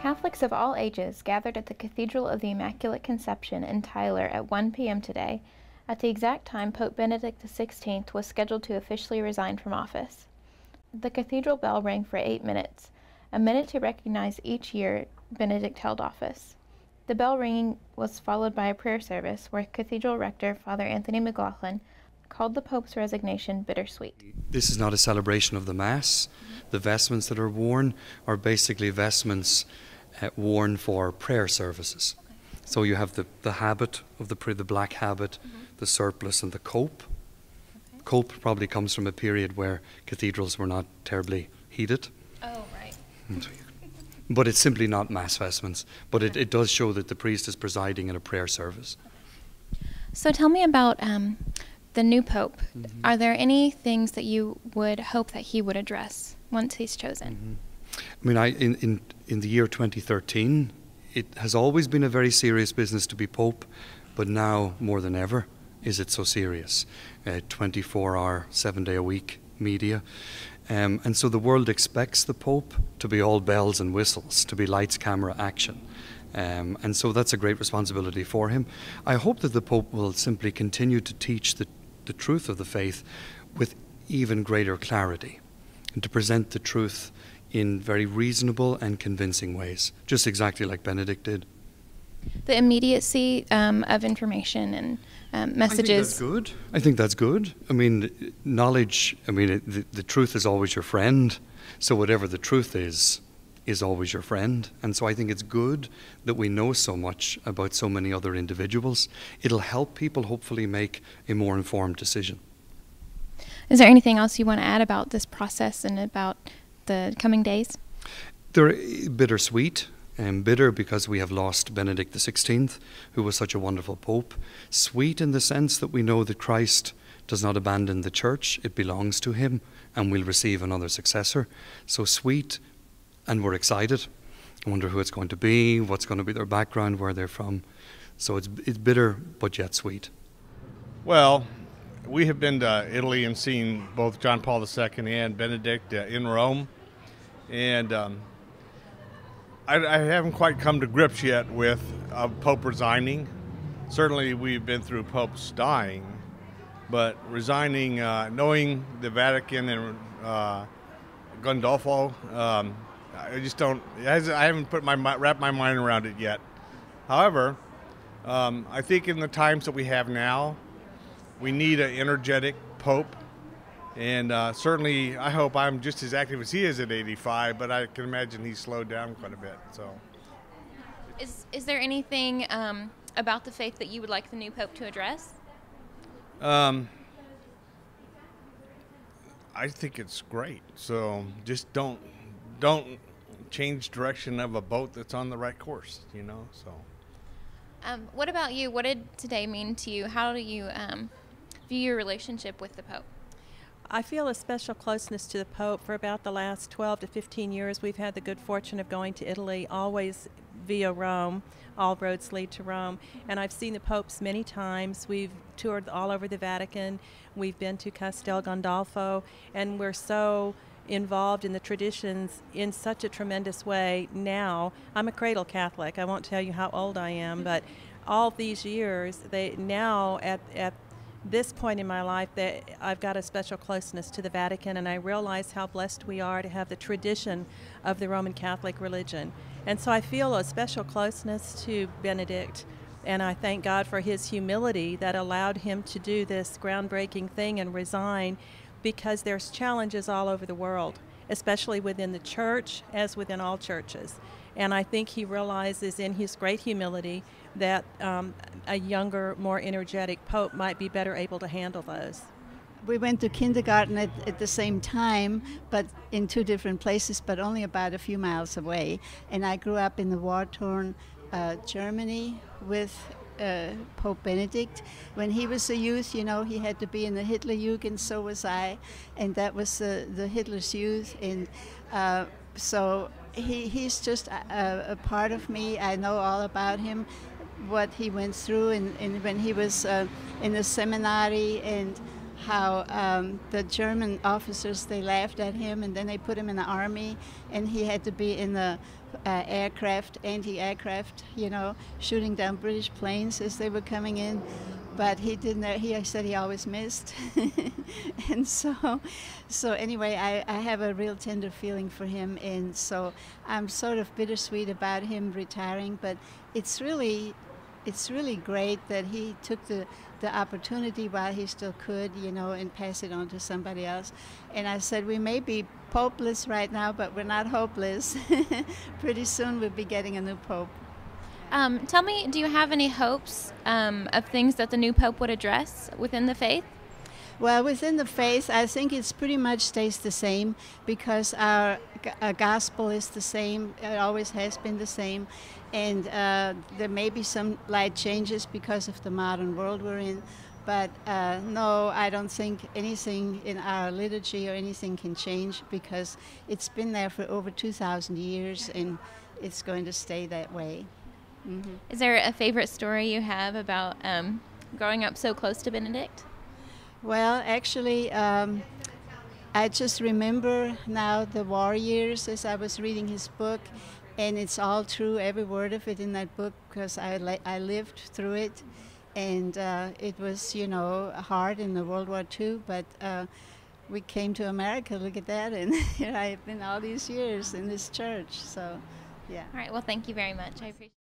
Catholics of all ages gathered at the Cathedral of the Immaculate Conception in Tyler at 1 p.m. today, at the exact time Pope Benedict XVI was scheduled to officially resign from office. The cathedral bell rang for 8 minutes, a minute to recognize each year Benedict held office. The bell ringing was followed by a prayer service where Cathedral rector Father Anthony McLaughlin called the Pope's resignation bittersweet. This is not a celebration of the Mass. The vestments that are worn are basically vestments worn for prayer services. Okay. So you have the habit of the black habit, the surplice and the cope. Okay. Cope probably comes from a period where cathedrals were not terribly heated. Oh, right. But it's simply not Mass vestments. But it does show that the priest is presiding in a prayer service. So tell me about the new Pope. Are there any things that you would hope that he would address once he's chosen? I mean, in the year 2013, it has always been a very serious business to be Pope, but now more than ever is it so serious. 24-hour, 7-day-a-week media. And so the world expects the Pope to be all bells and whistles, to be lights, camera, action. And so that's a great responsibility for him. I hope that the Pope will simply continue to teach the truth of the faith with even greater clarity, and to present the truth in very reasonable and convincing ways, just exactly like Benedict did. The immediacy of information and messages. I think that's good. I mean, knowledge, the truth is always your friend, so whatever the truth is always your friend. And so I think it's good that we know so much about so many other individuals. It'll help people hopefully make a more informed decision. Is there anything else you want to add about this process and about the coming days? They're bittersweet. Bitter because we have lost Benedict XVI, who was such a wonderful Pope. Sweet in the sense that we know that Christ does not abandon the Church. It belongs to him, and we'll receive another successor. So sweet, and we're excited. I wonder who it's going to be, what's going to be their background, where they're from. So it's bitter, but yet sweet. Well, we have been to Italy and seen both John Paul II and Benedict in Rome. And I haven't quite come to grips yet with Pope resigning. Certainly we've been through popes dying, but resigning, knowing the Vatican and Gandolfo, I just don't. I haven't wrapped my mind around it yet. However, I think in the times that we have now, we need an energetic Pope. And certainly, I hope I'm just as active as he is at 85, but I can imagine he's slowed down quite a bit. So, is there anything about the faith that you would like the new Pope to address? I think it's great. So just don't change direction of a boat that's on the right course. So. What about you? What did today mean to you? How do you view your relationship with the Pope? I feel a special closeness to the Pope. For about the last 12 to 15 years, we've had the good fortune of going to Italy, always via Rome. All roads lead to Rome. And I've seen the popes many times. We've toured all over the Vatican. We've been to Castel Gandolfo. And we're so involved in the traditions in such a tremendous way now. I'm a cradle Catholic. I won't tell you how old I am, but all these years, now at this point in my life, that I've got a special closeness to the Vatican, and I realize how blessed we are to have the tradition of the Roman Catholic religion. And so I feel a special closeness to Benedict, and I thank God for his humility that allowed him to do this groundbreaking thing and resign, because there's challenges all over the world, especially within the church as within all churches. And I think he realizes in his great humility that a younger, more energetic Pope might be better able to handle those. We went to kindergarten at the same time, but in two different places, but only about a few miles away. And I grew up in the war-torn Germany with Pope Benedict. When he was a youth, he had to be in the Hitler Jugend, so was I, and that was the Hitler's Youth. And so he's just a part of me. I know all about him, what he went through, and when he was in the seminary, and how the German officers, they laughed at him, and then they put him in the army, and he had to be in the aircraft, anti-aircraft, you know, shooting down British planes as they were coming in. But he didn't. He said he always missed, and so anyway, I have a real tender feeling for him, and so I'm sort of bittersweet about him retiring. But it's really great that he took the opportunity while he still could, you know, and pass it on to somebody else. And I said, we may be popeless right now, but we're not hopeless. Pretty soon we'll be getting a new pope. Tell me, do you have any hopes of things that the new pope would address within the faith? Well, within the faith, I think it's pretty much stays the same, because our gospel is the same. It always has been the same. And there may be some light changes because of the modern world we're in. But no, I don't think anything in our liturgy or anything can change, because it's been there for over 2,000 years, and it's going to stay that way. Mm-hmm. Is there a favorite story you have about growing up so close to Benedict? Well, actually, I just remember now the war years as I was reading his book, and it's all true, every word of it in that book, because I lived through it, and it was, you know, hard in the World War II, but we came to America, look at that, and here I have been all these years in this church, so yeah. All right, well, thank you very much. I appreciate it.